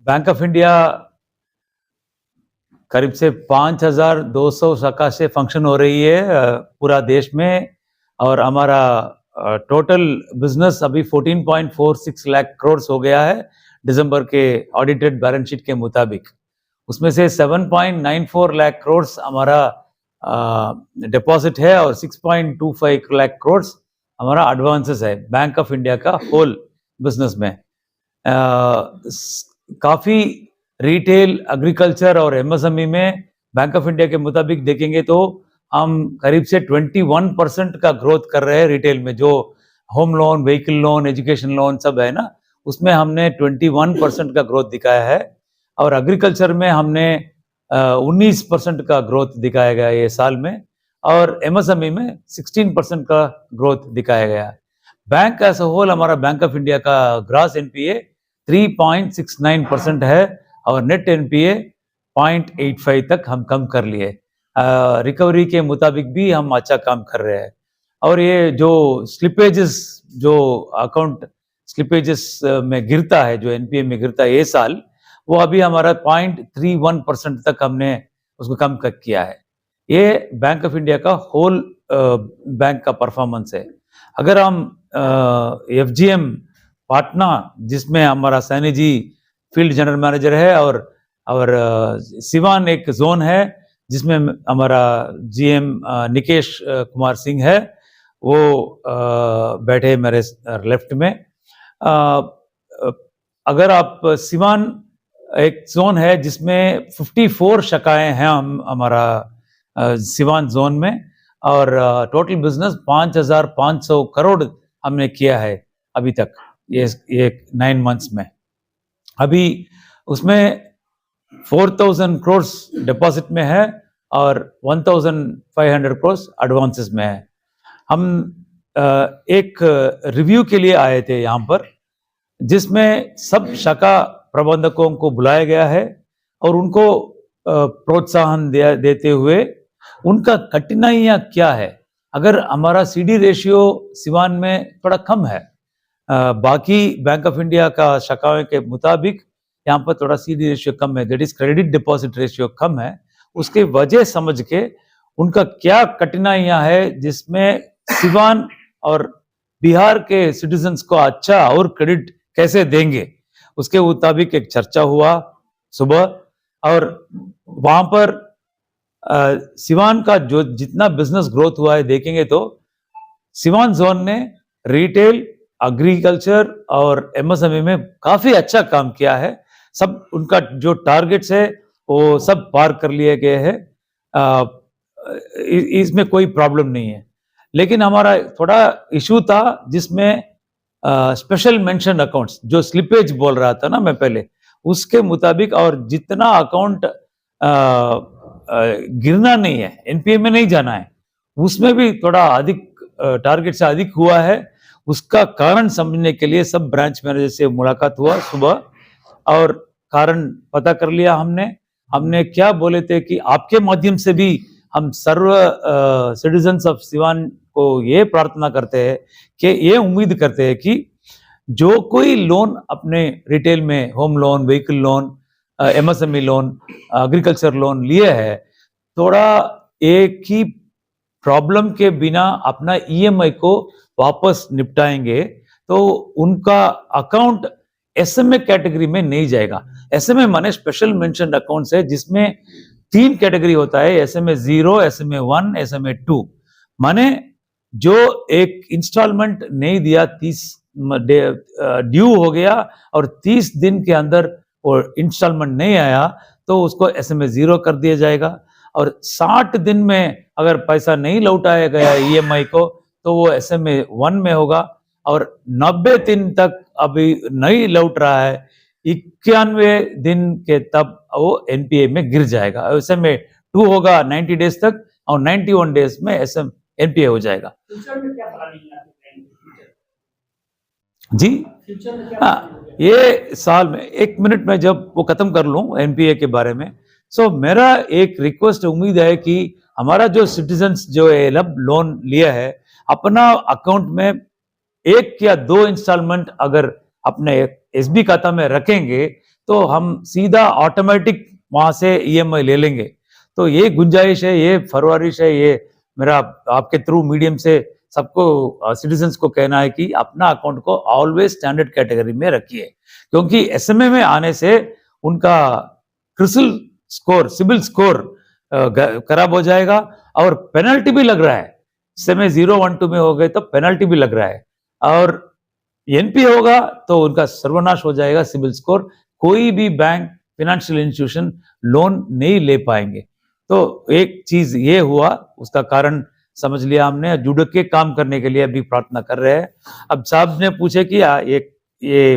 Bank of India करीब से 5200 शाखा से फंक्शन हो रही है पूरा देश में। और हमारा टोटल बिजनेस अभी 14.46 लाख करोड़ हो गया है दिसंबर के ऑडिटेड बैलेंस शीट के मुताबिक। उसमें से 7.94 लाख करोड़ हमारा डिपॉजिट है और 6.25 लाख करोड़ हमारा एडवांसेस है बैंक ऑफ इंडिया का होल बिजनेस में। काफ़ी रिटेल, एग्रीकल्चर और एमएसएमई में बैंक ऑफ इंडिया के मुताबिक देखेंगे तो हम करीब से 21% का ग्रोथ कर रहे हैं रिटेल में। जो home loan, vehicle loan, education loan सब है ना, उसमें हमने 21% का ग्रोथ दिखाया है। और एग्रीकल्चर में हमने 19% का ग्रोथ दिखाया गया ये साल में। और एमएसएमई में 16% का ग्रोथ दिखाया गया। बैंक एज अ होल हमारा बैंक ऑफ इंडिया का ग्रॉस एनपीए 3.69% है और नेट एनपीए 0.85 तक हम कम कर लिए। रिकवरी के मुताबिक भी हम अच्छा काम कर रहे हैं। और ये जो स्लिपेजेस, जो अकाउंट स्लिपेजेस में गिरता है, जो एनपीए में गिरता है ये साल, वो अभी हमारा 0.31% तक हमने उसको कम किया है। ये बैंक ऑफ इंडिया का होल बैंक का परफॉर्मेंस है। अगर हम एफजीएम पाटना, जिसमें हमारा Saini ji field general manager है, और सिवान एक जोन है जिसमें हमारा जीएम निकेश कुमार सिंह है, वो बैठे मेरे लेफ्ट में। अगर आप सिवान एक जोन है जिसमें 54 शाखाएं हैं हमारा सिवान जोन में, और टोटल बिजनेस 5500 करोड़ हमने किया है अभी तक ये 9 मंथ्स में। अभी उसमें 4000 करोड़ डिपॉजिट में है और 1500 करोड़ एडवांसेस में है। हम एक रिव्यू के लिए आए थे यहाँ पर, जिसमें सब शाखा प्रबंधकों को बुलाया गया है और उनको प्रोत्साहन देते हुए उनका कठिनाइयाँ क्या है। अगर हमारा सीडी रेशियो सिवान में थोड़ा कम है, बाकी बैंक ऑफ इंडिया का शाखाओं के मुताबिक यहाँ पर थोड़ा सीडी रेशियो कम है, that is credit deposit ratio कम है। उसके वजह समझ के उनका क्या कठिनाइयाँ है, जिसमें सिवान और बिहार के सिटीजन्स को अच्छा और क्रेडिट कैसे देंगे, उसके मुताबिक एक चर्चा हुआ सुबह। और वहां पर सिवान का जो जितना बिजनेस ग्रोथ हुआ है देखेंगे तो सिवान जोन ने रिटेल, एग्रीकल्चर और एमएसएमई में काफी अच्छा काम किया है। सब उनका जो टारगेट्स है वो सब पार कर लिए गए हैं, इसमें कोई प्रॉब्लम नहीं है। लेकिन हमारा थोड़ा इशू था जिसमें स्पेशल मेंशन अकाउंट्स, जो स्लिपेज बोल रहा था ना मैं पहले, उसके मुताबिक और जितना अकाउंट गिरना नहीं है, एनपीए में नहीं जाना है, उसमें भी थोड़ा अधिक टारगेट से अधिक हुआ है। उसका कारण समझने के लिए सब ब्रांच मैनेजर से मुलाकात हुआ सुबह और कारण पता कर लिया हमने क्या बोले थे कि आपके माध्यम से भी हम सर्व सिटीजन्स ऑफ सिवान को ये प्रार्थना करते हैं कि ये उम्मीद करते हैं कि जो कोई लोन अपने रिटेल में, home loan, vehicle loan, MSME loan, agriculture loan लिए है, थोड़ा एक ही प्रॉब्लम के बिना अपना ईएमआई को वापस निपटाएंगे तो उनका अकाउंट एसएमए कैटेगरी में नहीं जाएगा। एसएमए माने स्पेशल मेंशन अकाउंट्स है, जिसमें 3 कैटेगरी होता है, एसएमए 0, एसएमए 1, एसएमए 2। माने जो एक इंस्टॉलमेंट नहीं दिया, 30 ड्यू हो गया और 30 दिन के अंदर वो इंस्टॉलमेंट नहीं आया तो उसको एसएमए 0 कर दिया जाएगा। और 60 दिन में अगर पैसा नहीं लौटाया गया ईएमआई को तो वो एसएमए 1 में होगा। और 90 दिन तक अभी नहीं लौट रहा है, 91 दिन के तब वो एनपीए में गिर जाएगा। एसएमए 2 होगा 90 डेज तक और 91 डेज में एनपीए हो जाएगा। जी हाँ, ये साल में 1 मिनट में जब वो खत्म कर लूं एनपीए के बारे में। सो मेरा एक रिक्वेस्ट, उम्मीद है कि हमारा जो सिटीजन्स जो एलब लोन लिया है, अपना अकाउंट में 1 या 2 इंस्टॉलमेंट अगर अपने एसबी खाता में रखेंगे तो हम सीधा ऑटोमेटिक वहां से ईएमआई ले लेंगे। तो ये गुंजाइश है, ये फरवरिश है, ये मेरा आपके थ्रू मीडियम से सबको सिटीजन्स को कहना है कि अपना अकाउंट को ऑलवेज स्टैंडर्ड कैटेगरी में रखिए, क्योंकि एसएमए में आने से उनका क्रिसिल स्कोर, सिबिल स्कोर खराब हो जाएगा और पेनल्टी भी लग रहा है। एसएमए 012 में हो गए तो पेनल्टी भी लग रहा है, और एनपी होगा तो उनका सर्वनाश हो जाएगा सिबिल स्कोर। कोई भी बैंक, फाइनेंशियल इंस्टीट्यूशन लोन नहीं ले पाएंगे। तो एक चीज ये हुआ, उसका कारण समझ लिया हमने, जुड़ के काम करने के लिए अभी प्रार्थना कर रहे हैं। अब साहब ने पूछे कि ये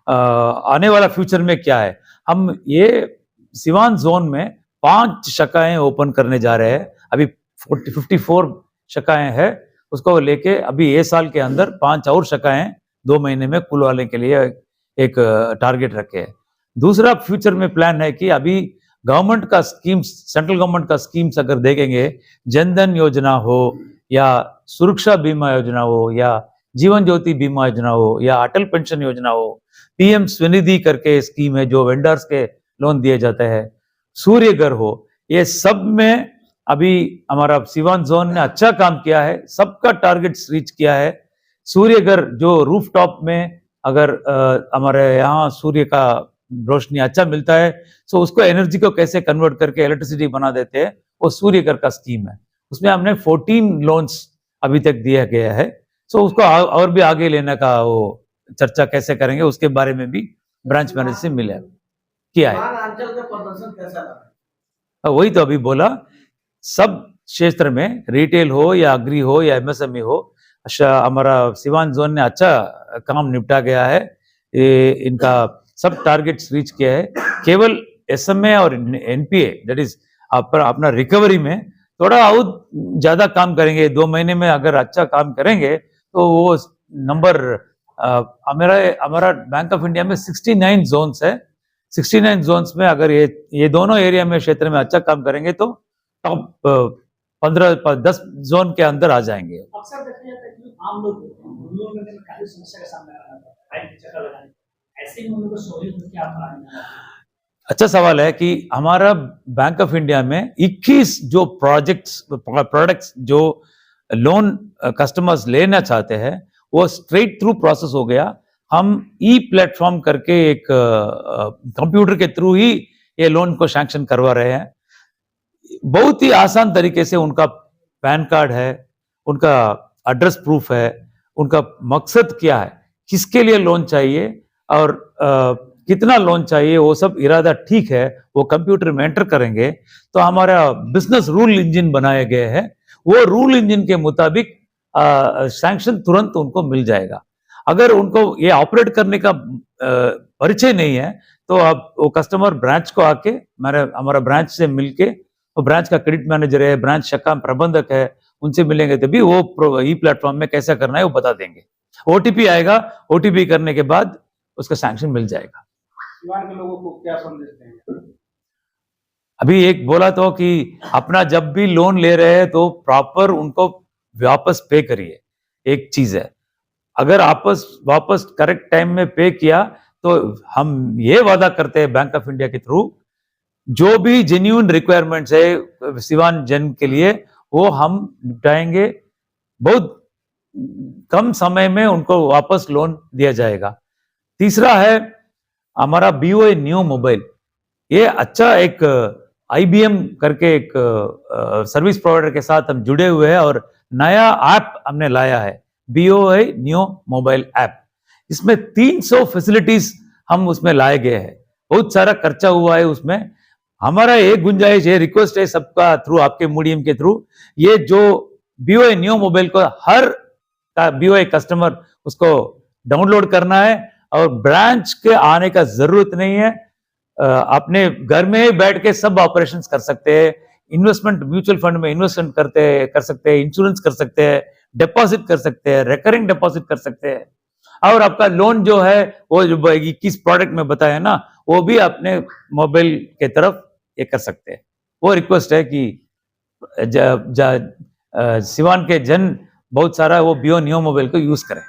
आने वाला फ्यूचर में क्या है। हम ये सिवान जोन में 5 शाखाएं ओपन करने जा रहे हैं। अभी 54 शाखाएं हैं, उसको लेके अभी ये साल के अंदर 5 और शाखाएं 2 महीने में खुलवाने के लिए एक टारगेट रखे है। दूसरा फ्यूचर में प्लान है कि अभी गवर्नमेंट का स्कीम्स, सेंट्रल गवर्नमेंट का स्कीम्स अगर देखेंगे, जनधन योजना हो या सुरक्षा बीमा योजना हो या जीवन ज्योति बीमा योजना हो या अटल पेंशन योजना हो, पीएम स्वनिधि करके स्कीम है जो वेंडर्स के लोन दिए जाते हैं, सूर्य घर हो, ये सब में अभी हमारा सिवान जोन ने अच्छा काम किया है, सबका टारगेट्स रीच किया है। सूर्य घर जो रूफ टॉप में अगर हमारे यहाँ सूर्य का रोशनी अच्छा मिलता है तो उसको एनर्जी को कैसे कन्वर्ट करके इलेक्ट्रिसिटी बना देते हैं, वो सूर्य घर का स्कीम है। उसमें हमने 14 लोन्स अभी तक दिया गया है। सो उसको और भी आगे लेने का वो चर्चा कैसे करेंगे, उसके बारे में भी ब्रांच मैनेजर से मिले किया है। वही तो अभी बोला, सब क्षेत्र में रिटेल हो या अग्री हो या एमएसएमई हो, हमारा सिवान जोन ने अच्छा काम निपटा गया है। इनका सब टारगेट्स रीच किया है। केवल एसएमए और एनपीए, दैट इज अपना रिकवरी में थोड़ा और ज्यादा काम करेंगे। 2 महीने में अगर अच्छा काम करेंगे तो वो नंबर, हमारा बैंक ऑफ इंडिया में 69 जोन्स है। 69 जोन्स में अगर ये दोनों एरिया में क्षेत्र में अच्छा काम करेंगे तो टॉप 15-10 जोन के अंदर आ जाएंगे। अक्सर देखा जाता है कि आम लोग काफी समस्या का सामना करना है, ऐसे में उनको सहूलियत क्या अपनानी? अच्छा सवाल है कि हमारा बैंक ऑफ इंडिया में 21 जो प्रोडक्ट्स जो लोन कस्टमर्स लेना चाहते हैं वो स्ट्रेट थ्रू प्रोसेस हो गया। हम ई प्लेटफॉर्म करके एक कंप्यूटर के थ्रू ही ये लोन को सैंक्शन करवा रहे हैं। बहुत ही आसान तरीके से उनका पैन कार्ड है, उनका एड्रेस प्रूफ है, उनका मकसद क्या है, किसके लिए लोन चाहिए और कितना लोन चाहिए, वो सब इरादा ठीक है, वो कंप्यूटर में एंटर करेंगे तो हमारा बिजनेस रूल इंजन बनाए गए हैं। वो रूल इंजन के मुताबिक सैंक्शन तुरंत उनको मिल जाएगा। अगर उनको ये ऑपरेट करने का परिचय नहीं है तो आप वो कस्टमर ब्रांच को आके हमारा ब्रांच से मिलके, वो ब्रांच का क्रेडिट मैनेजर है, ब्रांच शाखा प्रबंधक है, उनसे मिलेंगे तभी वो ई प्लेटफॉर्म में कैसा करना है वो बता देंगे। ओटीपी आएगा, ओटीपी करने के बाद उसका सैंक्शन मिल जाएगा। सिवान के लोगों को क्या संदेश देंगे? अभी एक बोला तो कि अपना जब भी लोन ले रहे हैं तो प्रॉपर उनको वापस पे करिए। एक चीज है, अगर वापस करेक्ट टाइम में पे किया तो हम ये वादा करते हैं बैंक ऑफ इंडिया के थ्रू, जो भी जेन्युइन रिक्वायरमेंट्स है सिवान जन के लिए वो हम निपटाएंगे। बहुत कम समय में उनको वापस लोन दिया जाएगा। तीसरा है हमारा बीओए न्यू मोबाइल। ये अच्छा एक आईबीएम करके एक सर्विस प्रोवाइडर के साथ हम जुड़े हुए हैं और नया ऐप हमने लाया है, बीओए न्यू मोबाइल ऐप। इसमें 300 फैसिलिटीज हम उसमें लाए गए हैं। बहुत सारा खर्चा हुआ है उसमें। हमारा एक गुंजाइश है, रिक्वेस्ट है सबका थ्रू, आपके मीडियम के थ्रू, ये जो बीओए न्यू मोबाइल को हर बीओए कस्टमर उसको डाउनलोड करना है और ब्रांच के आने का जरूरत नहीं है। अपने घर में ही बैठ के सब ऑपरेशंस कर सकते हैं। इन्वेस्टमेंट, म्यूचुअल फंड में इन्वेस्टमेंट कर सकते हैं, इंश्योरेंस कर सकते हैं, डिपॉजिट कर सकते हैं, रिकरिंग डिपॉजिट कर सकते हैं और आपका लोन जो है वो जो 21 प्रोडक्ट में बताया ना, वो भी अपने मोबाइल के तरफ ये कर सकते हैं। वो रिक्वेस्ट है कि सिवान के जन बहुत सारा वो बीओए न्यू मोबाइल को यूज करें।